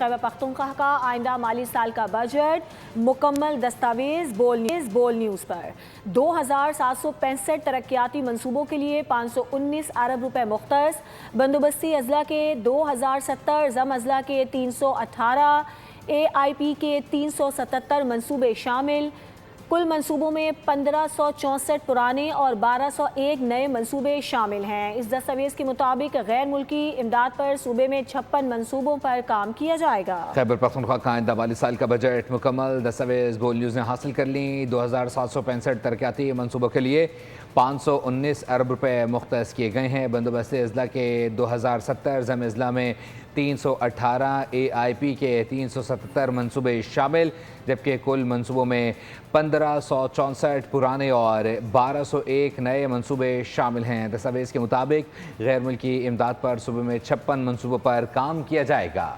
खैबर पख्तूनख्वा का आइंदा माली साल का बजट मुकम्मल दस्तावेज बोल न्यूज़ पर 2765 तरक्याती मंसूबों के लिए 519 अरब रुपए मुख्तस, बंदोबस्ती अजला के 2070, जम अजला के 318, AIP के 377 मंसूबे शामिल। कुल मंसूबों में 1564 पुराने और 1201 नए मंसूबे शामिल हैं। इस दस्तावेज के मुताबिक गैर मुल्की इमदाद पर सूबे में 56 मंसूबों पर काम किया जाएगा। खैबर पख्तूनख्वा का आइंदा माली साल का बजट मुकम्मल दस्तावेज बोल न्यूज़ ने हासिल कर ली। 2765 तरक्याती मंसूबों के लिए 519 अरब रुपए मुख्तस किए गए हैं। बंदोबस्त अजला के 2070, जम अजला में 318, AIP के 377 मंसूबे शामिल, जबकि कुल मंसूबों में 1564 पुराने और 1201 नए मंसूबे शामिल हैं। दस्तावेज़ के मुताबिक गैर मुल्की इमदाद पर सूबे में 56 मंसूबों पर काम किया जाएगा।